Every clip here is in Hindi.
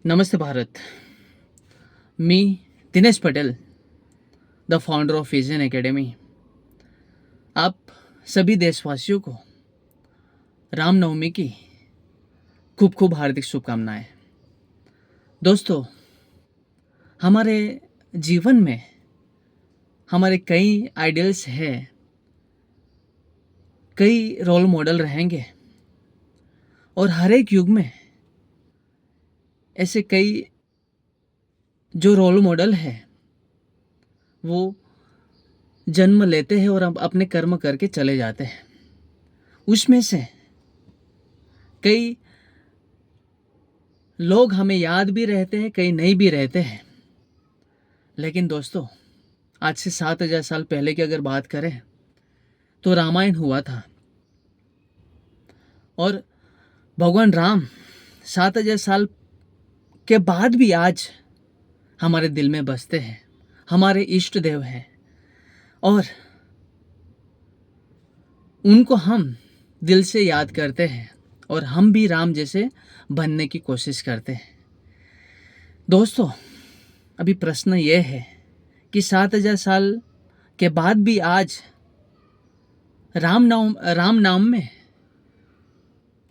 नमस्ते भारत। मी Dinesh Patel, the founder of Vision Academy. आप सभी देशवासियों को रामनवमी की खूब खूब हार्दिक शुभकामनाएं। दोस्तों, हमारे जीवन में हमारे कई आइडियल्स हैं, कई रोल मॉडल रहेंगे और हर एक युग में ऐसे कई जो रोल मॉडल है वो जन्म लेते हैं और अब अपने कर्म करके चले जाते हैं। उसमें से कई लोग हमें याद भी रहते हैं, कई नहीं भी रहते हैं। लेकिन दोस्तों, आज से 7,000 साल पहले की अगर बात करें तो रामायण हुआ था और भगवान राम 7,000 साल के बाद भी आज हमारे दिल में बसते हैं, हमारे इष्ट देव हैं और उनको हम दिल से याद करते हैं और हम भी राम जैसे बनने की कोशिश करते हैं। दोस्तों, अभी प्रश्न ये है कि 7,000 साल के बाद भी आज राम नाम में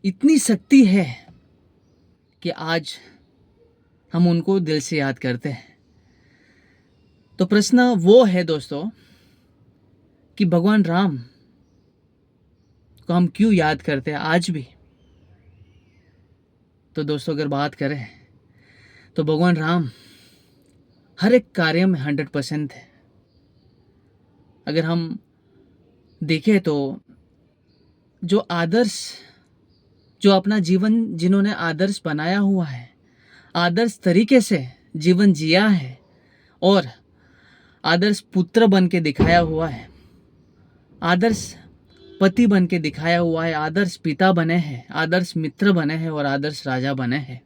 इतनी शक्ति है कि आज हम उनको दिल से याद करते हैं। तो प्रश्न वो है दोस्तों कि भगवान राम को हम क्यों याद करते हैं आज भी। तो दोस्तों, अगर बात करें तो भगवान राम हर एक कार्य में 100% है। अगर हम देखें तो जो आदर्श, जो अपना जीवन जिन्होंने आदर्श बनाया हुआ है, आदर्श तरीके से जीवन जिया है और आदर्श पुत्र बन के दिखाया हुआ है, आदर्श पति बन के दिखाया हुआ है, आदर्श पिता बने हैं, आदर्श मित्र बने हैं और आदर्श राजा बने हैं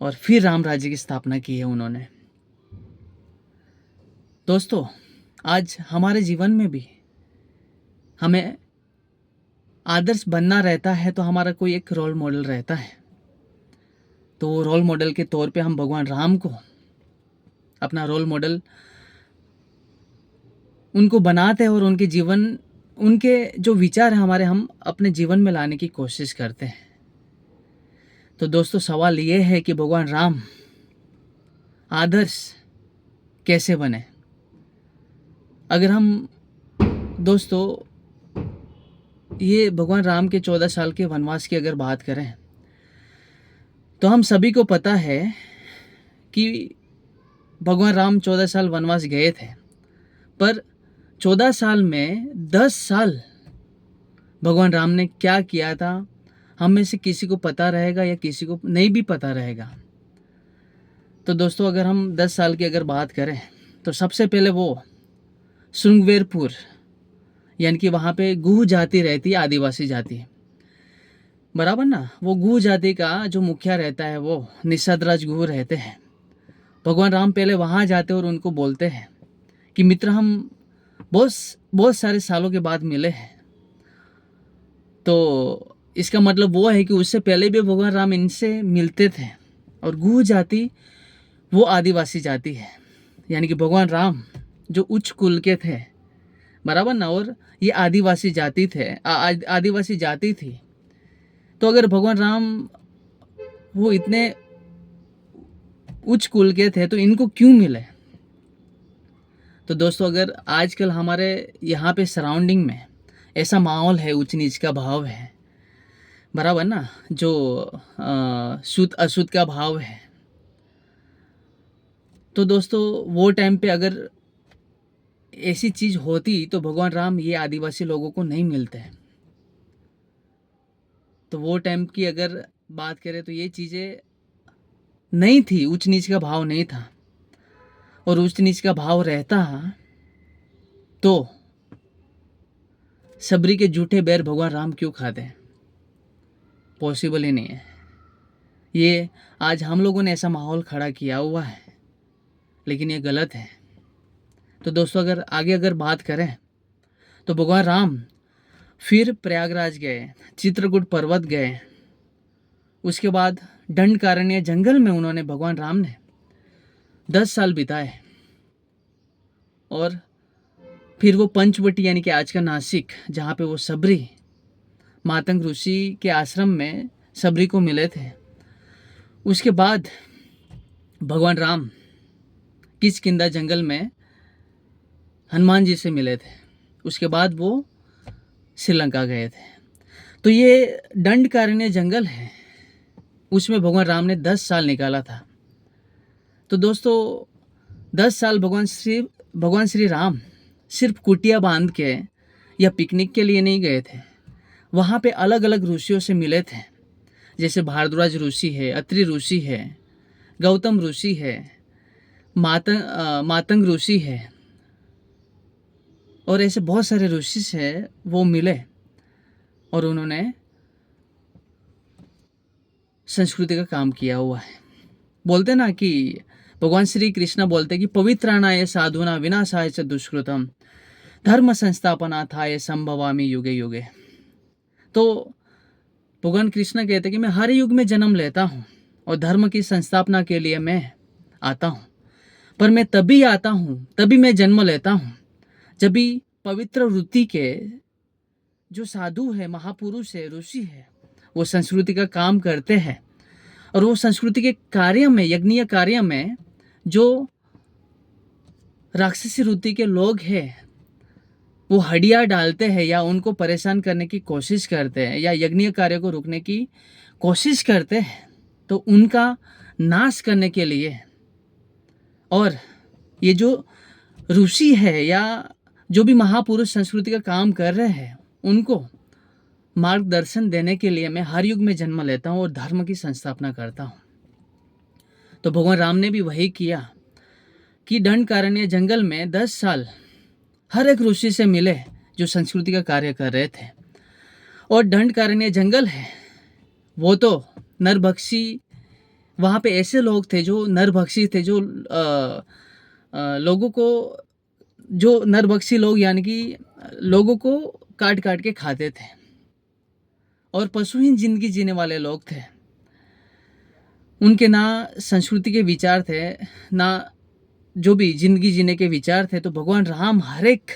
और फिर राम राज्य की स्थापना की है उन्होंने। दोस्तों, आज हमारे जीवन में भी हमें आदर्श बनना रहता है तो हमारा कोई एक रोल मॉडल रहता है। तो रोल मॉडल के तौर पे हम भगवान राम को अपना रोल मॉडल उनको बनाते हैं और उनके जीवन, उनके जो विचार है हमारे, हम अपने जीवन में लाने की कोशिश करते हैं। तो दोस्तों, सवाल ये है कि भगवान राम आदर्श कैसे बने। अगर हम दोस्तों ये भगवान राम के 14 साल के वनवास की अगर बात करें तो हम सभी को पता है कि भगवान राम 14 साल वनवास गए थे, पर 14 साल में 10 साल भगवान राम ने क्या किया था हम में से किसी को पता रहेगा या किसी को नहीं भी पता रहेगा। तो दोस्तों, अगर हम 10 साल की अगर बात करें तो सबसे पहले वो श्रृंगवेरपुर, यानी कि वहाँ पे गुह जाति रहती है, आदिवासी जाति, बराबर ना। वो गुह जाति का जो मुखिया रहता है वो निषादराज गुह रहते हैं। भगवान राम पहले वहाँ जाते और उनको बोलते हैं कि मित्र, हम बहुत बहुत सारे सालों के बाद मिले हैं। तो इसका मतलब वो है कि उससे पहले भी भगवान राम इनसे मिलते थे। और गुह जाति वो आदिवासी जाति है, यानी कि भगवान राम जो उच्च कुल के थे, बराबर ना, और ये आदिवासी जाति थे, आदिवासी जाति थी। तो अगर भगवान राम वो इतने उच्च कुल के थे तो इनको क्यों मिले। तो दोस्तों, अगर आजकल हमारे यहाँ पे सराउंडिंग में ऐसा माहौल है, ऊंच नीच का भाव है, बराबर ना, जो शुद्ध अशुद्ध का भाव है, तो दोस्तों वो टाइम पे अगर ऐसी चीज़ होती तो भगवान राम ये आदिवासी लोगों को नहीं मिलते। तो वो टाइम की अगर बात करें तो ये चीज़ें नहीं थी, ऊंच नीच का भाव नहीं था। और ऊंच नीच का भाव रहता तो सबरी के जूठे बैर भगवान राम क्यों खाते हैं। पॉसिबल ही नहीं है। ये आज हम लोगों ने ऐसा माहौल खड़ा किया हुआ है, लेकिन ये गलत है। तो दोस्तों, अगर आगे अगर बात करें तो भगवान राम फिर प्रयागराज गए, चित्रकूट पर्वत गए उसके बाद दंडकारण्य जंगल में उन्होंने, भगवान राम ने 10 साल बिताए। और फिर वो पंचवटी यानी कि आज का नासिक, जहाँ पे वो सबरी मातंग ऋषि के आश्रम में सबरी को मिले थे, उसके बाद भगवान राम किष्किंधा जंगल में हनुमान जी से मिले थे। उसके बाद वो श्रीलंका गए थे। तो ये दंडकारण्य जंगल है, उसमें भगवान राम ने 10 साल निकाला था। तो दोस्तों 10 साल भगवान श्री राम सिर्फ कुटिया बांध के या पिकनिक के लिए नहीं गए थे। वहाँ पे अलग अलग ऋषियों से मिले थे, जैसे भारद्वाज ऋषि है, अत्रि ऋषि है, गौतम ऋषि है, मातंग ऋषि है, और ऐसे बहुत सारे ऋषि से वो मिले और उन्होंने संस्कृति का काम किया हुआ है। बोलते ना कि भगवान श्री कृष्ण बोलते कि पवित्राणाय साधुना विनाशाय च दुष्कृतम धर्म संस्थापनार्थाय संभवामि युगे युगे। तो भगवान कृष्ण कहते कि मैं हर युग में जन्म लेता हूँ और धर्म की संस्थापना के लिए मैं आता हूँ, पर मैं तभी आता हूँ, तभी मैं जन्म लेता हूँ जब भी पवित्र वृत्ति के जो साधु है, महापुरुष है, ऋषि है, वो संस्कृति का काम करते हैं। और वो संस्कृति के कार्य में, यज्ञीय कार्य में जो राक्षसी वृत्ति के लोग हैं वो हड्डियाँ डालते हैं या उनको परेशान करने की कोशिश करते हैं या यज्ञीय कार्य को रोकने की कोशिश करते हैं, तो उनका नाश करने के लिए, और ये जो ऋषि है या जो भी महापुरुष संस्कृति का काम कर रहे हैं उनको मार्गदर्शन देने के लिए मैं हर युग में जन्म लेता हूँ और धर्म की संस्थापना करता हूँ। तो भगवान राम ने भी वही किया कि दंडकारण्य जंगल में 10 साल हर एक ऋषि से मिले जो संस्कृति का कार्य कर रहे थे। और दंडकारण्य जंगल है वो तो नरभक्षी, वहाँ पे ऐसे लोग थे जो नरभक्षी थे, जो लोगों को, जो नरभक्षी लोग यानी कि लोगों को काट काट के खाते थे और पशुहीन जिंदगी जीने वाले लोग थे। उनके ना संस्कृति के विचार थे, ना जो भी जिंदगी जीने के विचार थे। तो भगवान राम हर एक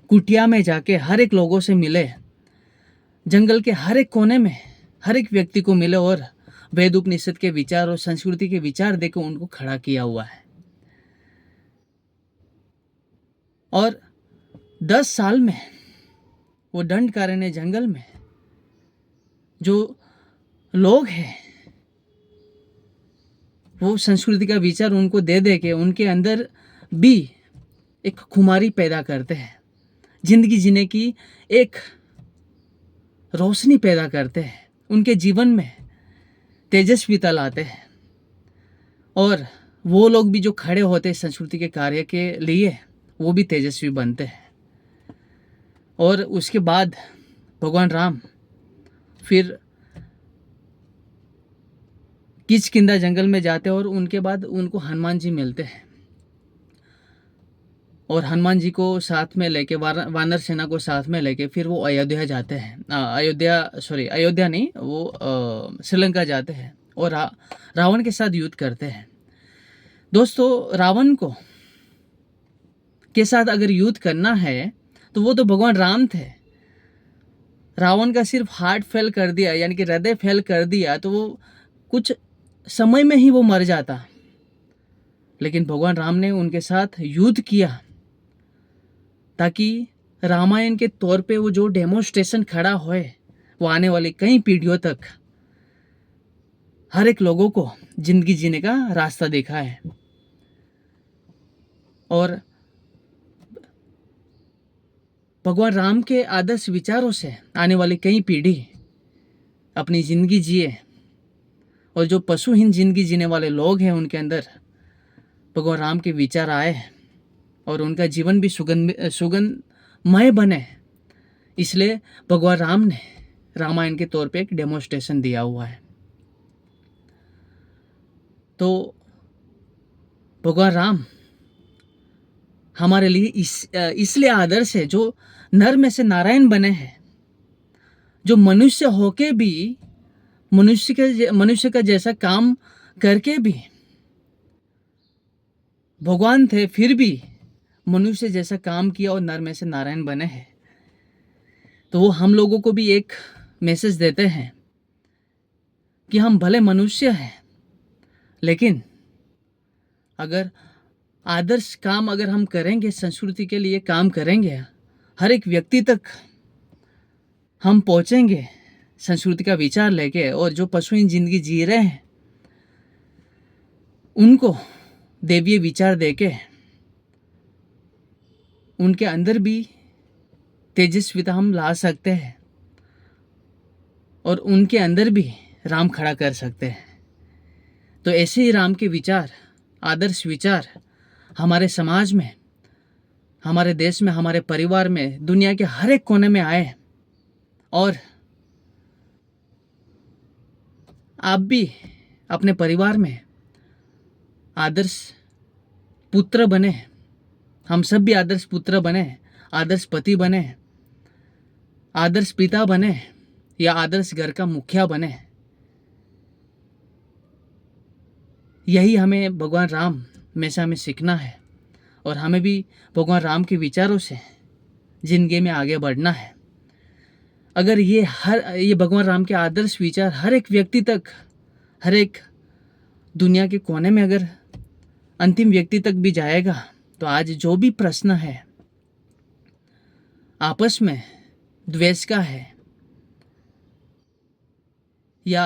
कुटिया में जाके हर एक लोगों से मिले, जंगल के हर एक कोने में हर एक व्यक्ति को मिले और वेद उपनिषद के विचार और संस्कृति के विचार देकर उनको खड़ा किया हुआ है। और 10 साल में वो दंडकारण्य जंगल में जो लोग हैं वो संस्कृति का विचार उनको दे दे के उनके अंदर भी एक खुमारी पैदा करते हैं, जिंदगी जीने की एक रोशनी पैदा करते हैं, उनके जीवन में तेजस्विता लाते हैं। और वो लोग भी जो खड़े होते हैं संस्कृति के कार्य के लिए वो भी तेजस्वी बनते हैं। और उसके बाद भगवान राम फिर किष्किंधा जंगल में जाते हैं और उनके बाद उनको हनुमान जी मिलते हैं और हनुमान जी को साथ में लेके, वानर सेना को साथ में लेके फिर वो अयोध्या जाते हैं। अयोध्या नहीं, वो श्रीलंका जाते हैं और रावण के साथ युद्ध करते हैं। दोस्तों रावण को के साथ अगर युद्ध करना है तो वो तो भगवान राम थे। रावण का सिर्फ हार्ट फेल कर दिया यानी कि हृदय फेल कर दिया तो वो कुछ समय में ही वो मर जाता, लेकिन भगवान राम ने उनके साथ युद्ध किया ताकि रामायण के तौर पे वो जो डेमोन्स्ट्रेशन खड़ा होए वो आने वाली कई पीढ़ियों तक हर एक लोगों को जिंदगी जीने का रास्ता दिखाए। और भगवान राम के आदर्श विचारों से आने वाली कई पीढ़ी अपनी ज़िंदगी जिए और जो पशुहीन जिंदगी जीने वाले लोग हैं उनके अंदर भगवान राम के विचार आए और उनका जीवन भी सुगंधमय बने। इसलिए भगवान राम ने रामायण के तौर पे एक डेमोन्स्ट्रेशन दिया हुआ है। तो भगवान राम हमारे लिए इसलिए आदर्श है, जो नर में से नारायण बने हैं, जो मनुष्य होके भी मनुष्य का जैसा काम करके भी भगवान थे, फिर भी मनुष्य जैसा काम किया और नर में से नारायण बने हैं। तो वो हम लोगों को भी एक मैसेज देते हैं कि हम भले मनुष्य हैं, लेकिन अगर आदर्श काम अगर हम करेंगे, संस्कृति के लिए काम करेंगे, हर एक व्यक्ति तक हम पहुंचेंगे संस्कृति का विचार लेके, और जो पशुहीन जिंदगी जी रहे हैं उनको देवीय विचार देके उनके अंदर भी तेजस्विता हम ला सकते हैं और उनके अंदर भी राम खड़ा कर सकते हैं। तो ऐसे ही राम के विचार, आदर्श विचार हमारे समाज में, हमारे देश में, हमारे परिवार में, दुनिया के हर एक कोने में आए और आप भी अपने परिवार में आदर्श पुत्र बने, हम सब भी आदर्श पुत्र बने, आदर्श पति बने, आदर्श पिता बने या आदर्श घर का मुखिया बने। यही हमें भगवान राम में से हमें सीखना है और हमें भी भगवान राम के विचारों से जिंदगी में आगे बढ़ना है। अगर ये भगवान राम के आदर्श विचार हर एक व्यक्ति तक, हर एक दुनिया के कोने में अगर अंतिम व्यक्ति तक भी जाएगा, तो आज जो भी प्रश्न है आपस में द्वेष का है या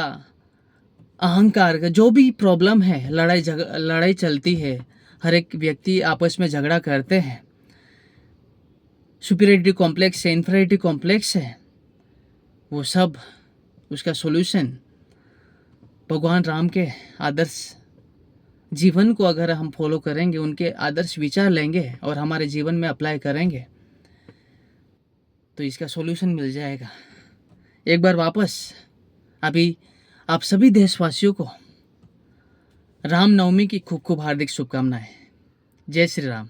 अहंकार का, जो भी प्रॉब्लम है, लड़ाई चलती है, हर एक व्यक्ति आपस में झगड़ा करते हैं, सुपीरियरिटी कॉम्प्लेक्स है, इन्फीरियरिटी कॉम्प्लेक्स है, वो सब उसका सॉल्यूशन भगवान राम के आदर्श जीवन को अगर हम फॉलो करेंगे, उनके आदर्श विचार लेंगे और हमारे जीवन में अप्लाई करेंगे, तो इसका सॉल्यूशन मिल जाएगा। एक बार वापस अभी आप सभी देशवासियों को रामनवमी की खूब खूब हार्दिक शुभकामनाएं। जय श्री राम।